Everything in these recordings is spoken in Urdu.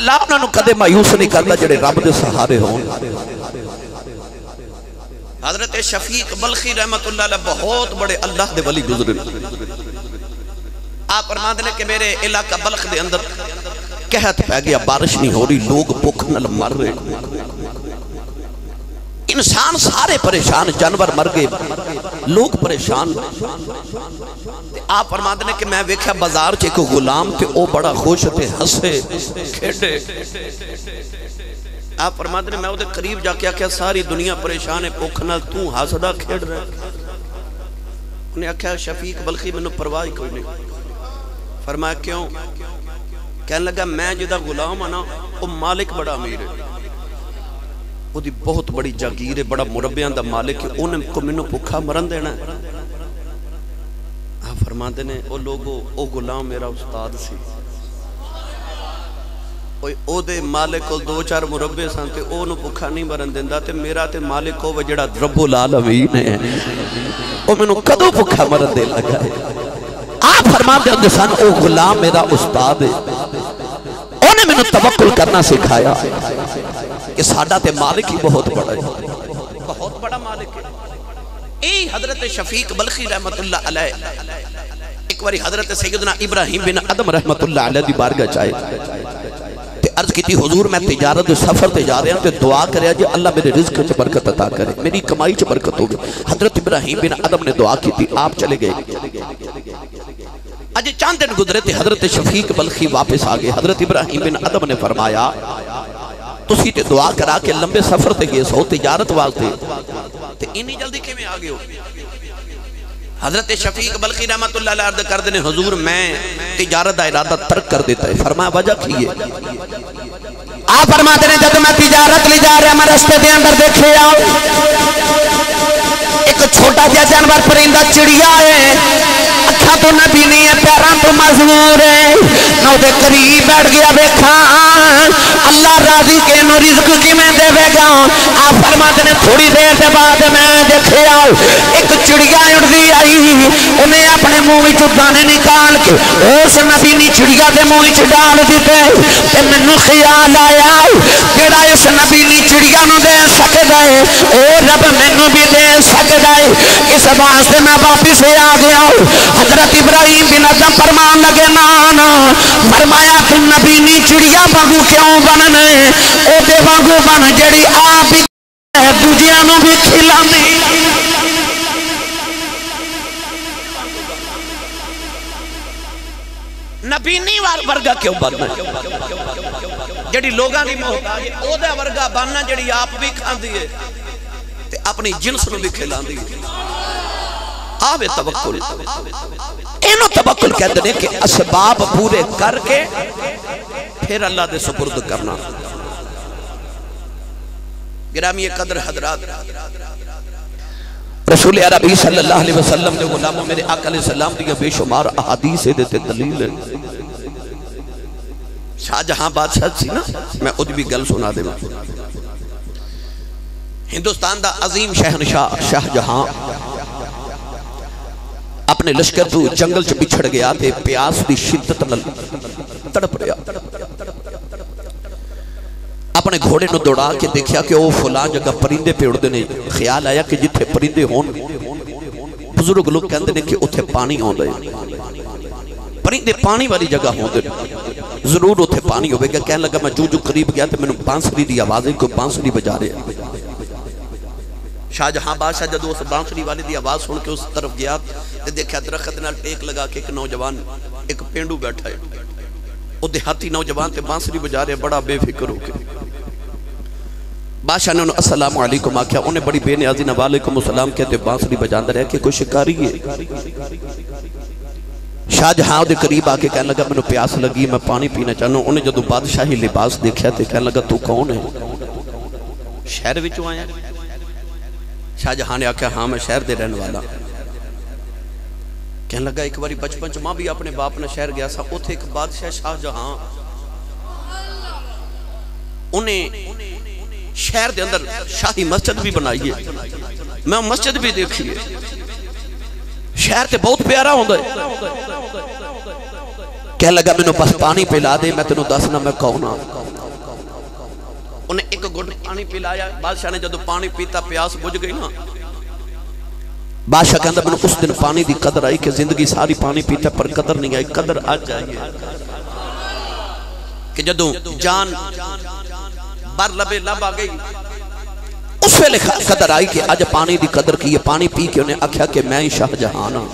اللہ انہوں نے کدے مایوس نہیں کرتا جڑے رب دے سہارے ہوں۔ حضرت شفیق بلخی رحمت اللہ علیہ بہت بڑے اللہ دے ولی گزرے۔ آپ فرماتے ہیں کہ میرے علاقہ بلخ دے اندر قحط پہ گیا، بارش نہیں ہو رہی، لوگ بھوک نال مر رہے، انسان سارے پریشان، جانور مر گئے، لوگ پریشان۔ آپ فرماتے ہیں کہ میں ویکھا بازار چ ایک غلام تے او بڑا خوش تے ہسے کھیڈے۔ آپ فرماتے ہیں میں وہ قریب جا کے آکھیا ساری دنیا پریشان ہے، بھوک نال تو ہسدا کھیڈ رہا ہے۔ انہیں آکھیا شفیق بلخی میں نے پرواہ کوئی نہیں۔ فرمایا کیوں؟ کہنے لگا میں جدہ غلام ہاں نا وہ مالک بڑا امیر ہے، وہ دی بہت بڑی جاگیر ہے، بڑا مربیاں دا مالک ہے، انہیں کو منو بھوکا مرن دینا ہے۔ آپ فرماتے ہیں او لوگو او غلام میرا استاد سی، او دے مالک کو دو چار مربے سان تے او نو بھوکا نہیں مرن دیندہ تے میرا تے مالک کو وجڑا رب العالمین ہے، او منو کدو بھوکا مرن دے لگا ہے۔ آپ فرماتے ہیں سن او غلام میرا استاد ہے، انہیں میں نے توکل کرنا سکھایا کہ ساڈا تے مالک ہی بہت بڑا ہے، بہت بڑا مالک ہے۔ اے حضرت شفیق بلخی رحمت اللہ علیہ ایک باری حضرت سیدنا ابراہیم بن ادم رحمت اللہ علیہ دی بارگاہ چاہے تے عرض کی تھی حضور میں تجارت سفر تے جا رہے ہیں تے دعا کریا جی اللہ میرے رزق چ برکت عطا کرے، میری کمائی چ برکت ہوگی۔ حضرت ابراہیم بن ادم نے دعا کی تھی، آپ چلے گئے۔ اجے چاند دن گزرے تھے، حضرت شفیق بلخی واپس آگئے۔ حضرت ابراہیم بن ادم نے فرمایا تسی تے دعا کرا کے لمبے سفر تے گئے سو تجارت واسطے تے انی جلدی کے میں آگئے ہو؟ حضرت شفیق بلخی رحمت اللہ علیہ عرض کر دینے حضور میں تجارت دا ارادہ ترک کر دیتا ہے۔ فرمایا وجہ کی ہے؟ آپ فرماتے ہیں جب میں تجارت لی جا رہا میں رستے دے اندر دیکھے آؤ ایک چھوٹا جا جانور پرندہ چڑیا ہے، اکھا تو نبی نہیں ہے، پیران تو مزمور ہے، نو دے قریب بیٹھ گیا بیکھا اللہ راضی کے نو رزق کی میں دے بے گا۔ آپ فرماتے ہیں تھوڑی دیر سے بعد میں دیکھے آؤ ایک چڑیا اڑدی آئی، انہیں اپنے منہ وچ دانے نکال کے اس نبی نے چڑیا دے منہ وچ ڈال دیتے تے مینوں خیال آیا جڑا اس نبی نے چڑیا نو دے سکدا ہے او رب مینوں بھی دے سکدا ہے۔ اس واسطے میں واپس آ گیا۔ حضرت ابراہیم بن ادم فرمان لگے نانا، فرمایا کہ نبی نے چڑیا وانگو کیوں بننے، او دے وانگو بن جڑی آپ بھی دوجیاں نو بھی کھلاندی۔ نبی نہیں ورگا کیوں بننا جڑی لوگاں دی محتاج ہے، او دے ورگا بننا جڑی آپ بھی کھاندی ہے تے اپنی جنس نو بھی کھلاندی ہے۔ آوے توکل، اینو توکل کہتے ہیں کہ اسباب پورے کر کے پھر اللہ دے سپرد کرنا۔ گرامی قدر حضرات، رسول عربی صلی اللہ علیہ وسلم نے غلاموں میرے آقا علیہ السلام دیا بے شمار احادیث دیتے دلیل ہے۔ شاہ جہاں بادشاہ سی نا، میں خود بھی گل سنا دے ہندوستان دا عظیم شہنشاہ شاہ جہاں اپنے لشکر تو جنگل چ بچھڑ گیا تے پیاس دی شدت نال تڑپ رہا، اپنے گھوڑے نو دوڑا کے دیکھیا کہ وہ فلان جگہ پرندے پہ اڑ دینے، خیال آیا کہ جتھے پرندے ہون بزرگ لوگ کہندے نے کہ اتھے پانی ہون دے، پرندے پانی والی جگہ ہون دے ضرور اتھے پانی ہوئے گا۔ کہنے لگا میں جو قریب گیا تو میں نے بانسری دی آوازیں کوئی بانسری بجا رہے۔ شاہ جہاں بادشاہ جدو اس بانسری والی دی آواز سن کے اس طرف گیا تے دیکھا درخت نال ٹیک لگا کے ایک نوجوان ایک پینڈو بیٹھا ہے، وہ دیہاتی نوجوان تے بانسری بجا رہے، بڑا بے فکر ہو کے بادشاہ نے انہوں السلام علیکم آکھیا، انہیں بڑی بے نیازی نہ وعلیکم السلام کہتے بانسری بجاندہ رہے کہ کوئی شکاری ہے۔ شاہ جہاں دے قریب آکے کہنے لگا میں پیاس لگی میں پانی پینا چاہنا۔ انہیں جدو بادشاہی لباس دیکھا تے کہنے لگا تو کون ہے؟ شہر وچوں آیا؟ شاہ جہاں نے آکھیا ہاں میں شہر دے رہنے والا۔ کہنے لگا ایک باری بچپن چ ماں بھی اپنے باپ نے شہر گیا سا، اتھے ایک بادشاہ شاہ جہاں انہیں شہر دے اندر شاہی مسجد بھی بنائی ہے، میں مسجد بھی دیکھی ہے، شہر تے بہت پیارا ہوندہ ہے۔ کہنے لگا میں نے بس پانی پلا دے میں تینوں دسنا میں کون ہاں۔ انہیں ایک گھٹ پانی پلایا. بادشاہ نے جدو پانی پیتا پیاس بجھ گئی نا, بادشاہ کہندا میں اس دن پانی دی قدر آئی کہ زندگی ساری پانی پیتا پر قدر نہیں آئی. قدر آج آئیے کہ جدو جان بر لبے لب آ گئی اس ویلے قدر آئی کہ آج پانی دی قدر کی. پانی پی کے انہیں آکھیا کہ میں ہی شاہ جہان ہوں,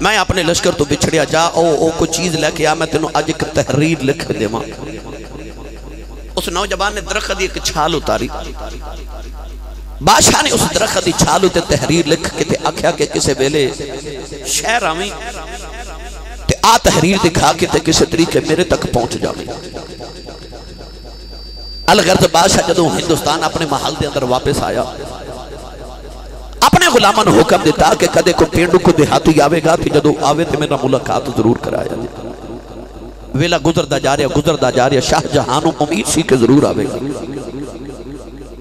میں اپنے لشکر تو بچھڑیا, جا او کوئی چیز لے کے آ, میں تینوں آج ایک تحریر لکھ دے ماں. اس نوجوان نے درخت دی ایک چھال اتاری. بادشاہ نے اس درخت دی چھال تے تحریر لکھ کے تے آکھیا کہ کسے ویلے شہر آویں تے آ تحریر دکھا کے تے کسے طریقے میرے تک پہنچ جاویں. الغرض بادشاہ جدوں ہندوستان اپنے محل دے اندر واپس آیا, اپنے غلاموں نے حکم دیتا کہ کدے کو پینڈو کو دیہاتی آوے گا کہ جدو آوے تے میرا ملاقات ضرور کرایا. ویلا گزردہ جا رہا, شاہ جہانوں امید سی کہ ضرور آوے گا.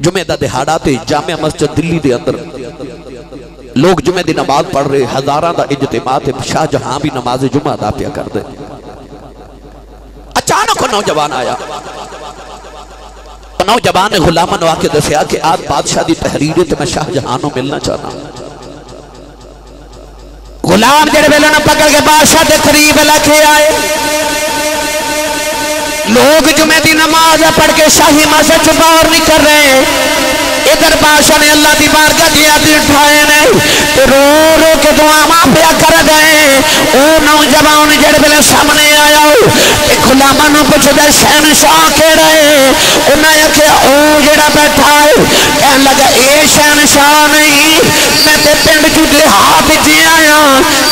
جمعہ دا دہاڑا تے جامع مسجد دلی دے اندر لوگ جمعہ دی نماز پڑھ رہے, ہزاراں دا اجتماع تے شاہ جہاں بھی نماز جمعہ دا پیا کر دے. اچانک نوجوان آیا, نوجوان نے غلامہ نو آکے دسیا کہ آج بادشاہ دی تحریریں تے میں شاہ جہانوں ملنا چاہنا. غلام جڑے ویلے نہ پکڑ کے بادشاہ دے قریب لکھے آئے. لوگ جمعہ دی نماز پڑھ کے شاہی مسجد سے باہر نکل رہے. ادھر بادشاہ نے اللہ دی بارگاہ دی ہاتھ اٹھائے نے رو رو کے دعا ماں پیا کر گئے. او نوجوان جڑے ویلے سامنے آیا تے غلاماں نوں پوچھدا شہنشاہ کیڑا ہے؟ انہاں آکھیا او جڑا بیٹھا ہے. کہن لگا اے شہنشاہ نہیں, میں تے پنڈ چ دیہات وچ آیا,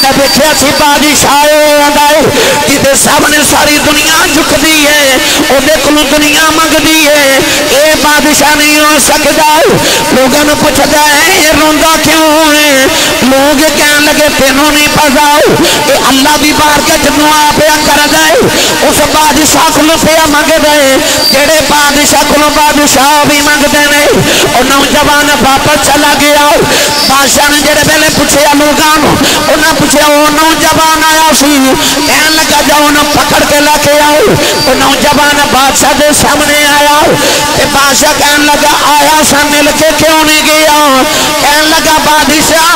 میں ویکھیا سی بادشاہ آندا ہے جدے سامنے ساری دنیا جھکدی ہے, اودے کولوں دنیا منگدی ہے. اے بادشاہ نہیں ہو سکدا. لوگوں نے پوچھتا ہے یہ روندا کیوں ہے؟ لوگ کہنے لگے تینوں نہیں پتا کہ اللہ دی بارگاہ دعا پیا کر دے. اس بادشاہ کو پیا منگ دے جڑے بادشاہ کو بادشاہ بھی منگتے ہیں. اور نوجوان واپس چلا گیا. بادشاہ نے جڑے پہلے پوچھیا لوگوں انہاں پوچھیا وہ نوجوان آیا سی, کہنے لگا جاؤ انہوں پکڑ کے لے کے آؤ. وہ نوجوان بادشاہ دے سامنے آیا تے بادشاہ کہنے لگا آیا سا مل کے کیوں نہیں گیا؟ کہنے لگا بادشاہ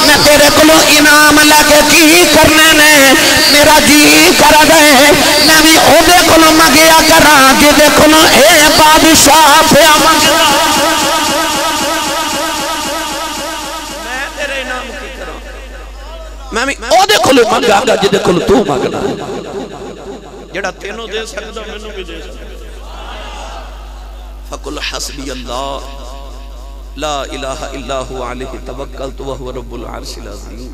میں تیرے کلو انعام لے کے کی کرنے نے, میرا جی کر دے میں بھی او دے کلو مگیا کرا جدے کلو اے بادشاہ پیا منگا. میں تیرے انعام کی کرا, میں بھی او دے کلو منگا گا جدے کلو تو منگنا. جڑا تینوں دے سکتا مینوں بھی دے سکتا. فقل حسبی اللہ لا الہ الا ہوا علیہ توکلت وہو رب العرش العظیم.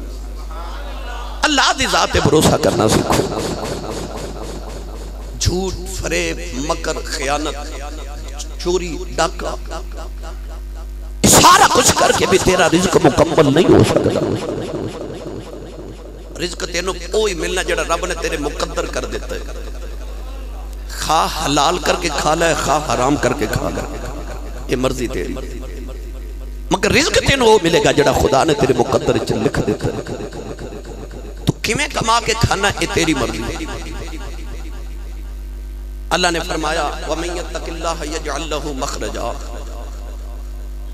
اللہ دی ذات پہ بھروسہ کرنا سیکھو. جھوٹ, فریب, مکر, خیانت, چوری, ڈاکہ سارا کچھ کر کے بھی تیرا رزق مکمل نہیں ہو سکتا. رزق تینوں کوئی ملنا جڑا رب نے تیرے مقدر کر دیتا ہے. خواہ حلال کر کے کھا لے, خواہ حرام کر کے کھا لے, یہ مرضی تیری. مگر رزق تینوں وہ ملے گا جڑا خدا نے تیرے مقدر چ لکھ دیتا ہے. تو کیویں کما کے کھانا یہ تیری مرضی. اللہ نے فرمایا وَمَن يَتَّقِ اللَّهَ يَجْعَلْ لَهُ مَخْرَجًا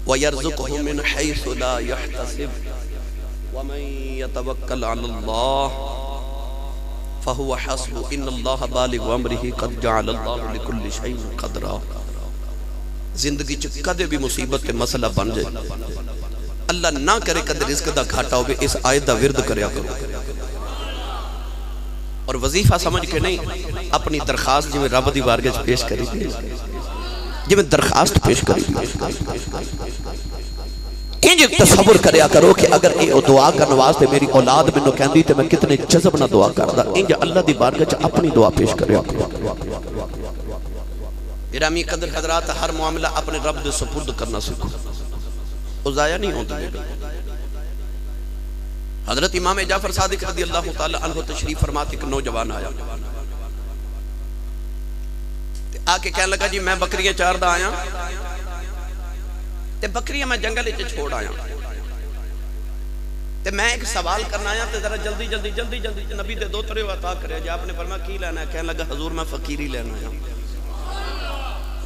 وَيَرْزُقْهُ مِنْ حَيْثُ لَا يَحْتَسِبُ وَمَن يَتَوَكَّلْ عَلَى اللَّهِ فَهُوَ حَسْبُهُ إِنَّ اللَّهَ بَالِغُ أَمْرِهِ قَدْ جَعَلَ اللَّهُ لِكُلِّ شَيْءٍ قَدْرًا. زندگی چ کدے بھی مصیبت تے مسئلہ بن جائے, اللہ نہ کرے کدے رزق دا گھاٹا ہوئے, اس آیت دا ورد کریا کرو. اور وظیفہ سمجھ کے نہیں, اپنی درخواست جی میں رب دی بارگاہ پیش کری دی, جی میں درخواست پیش کری دی. انج تصور کریا کرو کہ اگر اے دعا کا نواستے میری اولاد منو کہندی تے میں کتنے جذب نہ دعا کردا. انج اللہ دی بارگاہ اپنی دعا پیش کریا کرو. گرامی قدر حضرات, ہر معاملہ اپنے رب دے سپرد کرنا سیکھو, وہ ضائع نہیں ہوتا. حضرت امام جعفر صادق رضی اللہ تعالی عنہ تشریف فرماتے کہ نوجوان آیا آکے کہنے لگا جی میں بکریاں چار دا آیا تے بکریاں میں جنگل اچھے چھوڑ آیا تے میں ایک سوال کرنا آیا تے ذرا جلدی جلدی جلدی جلدی نبی دے دو ترے عطا کرے. جی آپ نے فرمایا کی لینا ہے؟ کہنے لگا حضور میں فقیری لینا آیا.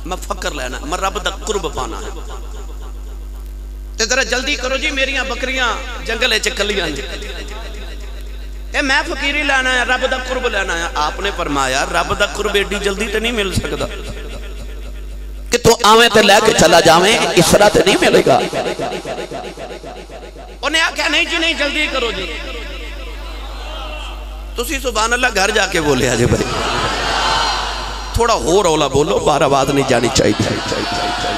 میں فقر لینا ہے، میں رب دا قرب پانا ہے۔ تے ذرا جلدی کرو جی، میریاں بکریاں جنگل چکلیاں جی، اے میں فقیری لینا ہے، رب دا قرب لینا ہے۔ آپ نے فرمایا رب دا قرب ایڈی جلدی تے نہیں مل سکتا کہ تو آویں تے لے کے چلا جاویں، اس طرح تے نہیں ملے گا۔ انہیں آکھا نہیں جی نہیں جلدی کرو جی، تسی سبحان اللہ گھر جا کے بولے آجے بھائی، تھوڑا ہو رولا بولو، بار آواز نہیں جانی چاہیے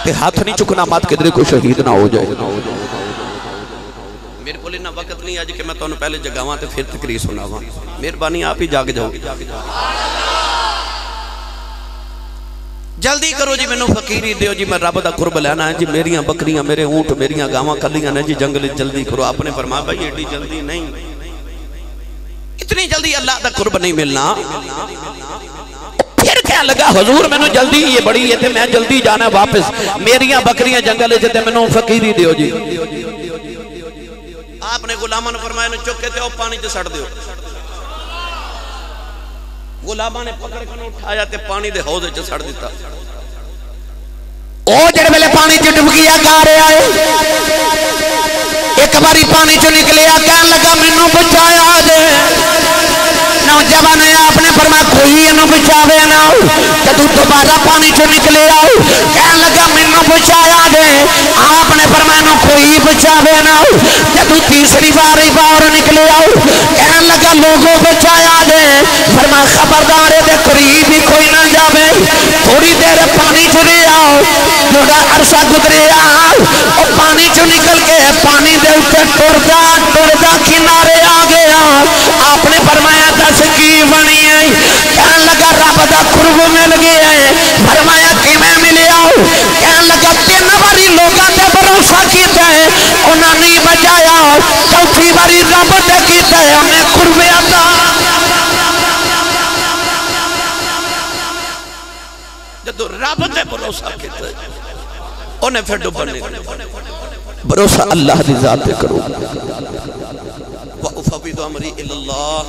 تے ہاتھ نہیں چکنا مات کدھر کوئی شہید نہ ہو جائے۔ میرے بولے نہ وقت نہیں آج کہ میں تو انہوں پہلے جگاواں تے پھر تقریر سناواں، مہربانی آپ ہی جاگ جاؤ، جلدی کرو جی، مینوں فقیری دیو جی، میں رب دا قرب لینا ہے جی، میریاں بکریاں میرے اونٹ میریاں گاواں کلیاں نے جی جنگل، جلدی کرو۔ آپ نے فرمایا بھائی ایڈی جلدی نہیں، اتنی جلدی اللہ دا قرب نہیں ملنا۔ پھر کہنے لگا حضور میں نے جلدی یہ بڑی ہے تھے، میں جلدی جانا واپس، میریاں بکریاں جنگل سے میں نے فقیری دیو جی۔ آپ نے غلاماں نے فرمایا نے چکے تھے او پانی تے سڑ دیو، غلاماں نے پکڑ کے اٹھایا تے پانی دے حوض وچ سڑ دیتا۔ او جڑے ویلے پانی چ ڈبکیاں گا رہا ہے، ایک باری پانی چ نکلیا، کہنے لگا مینوں بچایا دے۔ نوجوان نے آپ نے فرمایا کوئی انہوں بچاوے نہ، جدو دوبارہ پانی چو نکلے آؤ، کہنے لگا مینوں بچایا دے۔ آپ نے فرمایا کوئی بچاوے نہ، جدو تیسری باری باہر نکلے آؤ، کہنے لگا لوگوں بچایا دے۔ فرمایا خبردار دے قریب ہی کوئی نہ جاوے، تھوڑی دیر پانی چو لے آؤ، تھوڑا عرصہ گزرے آؤ، اور پانی چو نکل کے پانی دے اوپر ٹردا کنارے آ گیا۔ آپ نے فرمایا دس کی بنی ہے، کہنے لگا رب دا قرب مل گیا ہے۔ فرمایا کیویں ملے آؤ، کہنے لگا 3 باری لوگاں تے بھروسہ کیتا ہے انہاں نہیں بچایا، چوتھی باری رب تے کیتا ہے انہیں قرب عطا۔ جدو رب تے بھروسہ کیتا ہے انہیں پھر ڈبنے، بھروسہ اللہ دی ذات تے کرو۔ وَأُفَوِّضُ أَمْرِي إِلَى اللَّهِ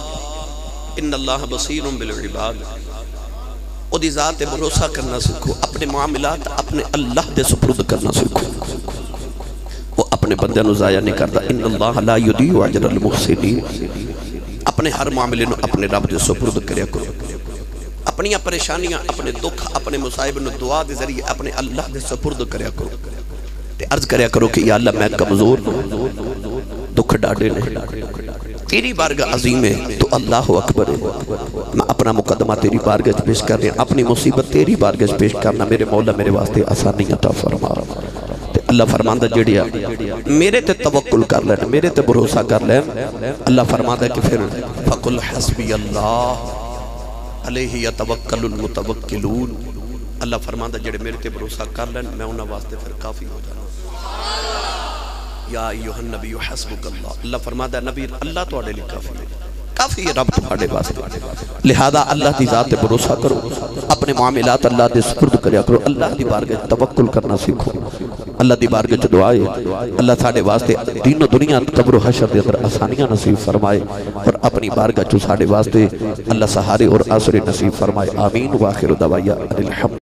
إِنَّ اللَّهَ بَصِيرٌ بِالْعِبَادِ۔ او دی ذات تے بھروسہ کرنا سیکھو، اپنے معاملات اپنے اللہ دے سپرد کرنا سیکھو، وہ اپنے بندے نو ضائع نہیں کرتا۔ إِنَّ اللَّهَ لَا يُضِيعُ أَجْرَ الْمُحْسِنِينَ۔ اپنے ہر معاملے نو اپنے رب دے سپرد کریا کرو، اپنی پریشانیاں اپنے دکھ اپنے مصائب نو دعا دے ذریعے اپنے اللہ دے سپرد کریا کرو، تے عرض کریا کرو کہ یا اللہ میں کمزور دکھ ڈاڑے نہیں، تیری بارگاہ عظیم ہے تو اللہ اکبر ہے، میں اپنا مقدمہ تیری بارگاہ پیش کر رہے ہیں، اپنی مصیبت تیری بارگاہ پیش کرنا، میرے مولا میرے واسطے آسانی عطا فرما۔ اللہ فرماندہ جڑیا میرے تے توکل کر لیں، میرے تے بھروسہ کر لیں، اللہ فرماندہ کہ پھر فَقُلْ حَسْبِيَ اللَّهُ عَلَيْهِ يَتَوَكَّلُ الْمُتَوَكِّلُونَ۔ اللہ فرماندہ جڑے میرے تے بھروسہ کر لیں میں انہاں واسطے پھر کافی ہو جانا۔ یا ایوہ النبی حسبک اللہ، اللہ فرماتا ہے نبی اللہ تو اڑے لی کافی ہے، کافی ہے رب تو اڑے واسطے، لہذا اللہ دی ذات بھروسہ کرو، اپنے معاملات اللہ دے سپرد کریا کرو، اللہ دی بارگاہ توکل کرنا سیکھو، اللہ دی بارگاہ دعائے اللہ ساڑے واسطے دین و دنیا قبر و حشر دے اندر آسانیاں نصیب فرمائے، اور اپنی بارگاہ ساڑے واسطے اللہ سہارے اور آسرے نصیب فرمائے۔ آمین۔ وآخر دعوایا الحمد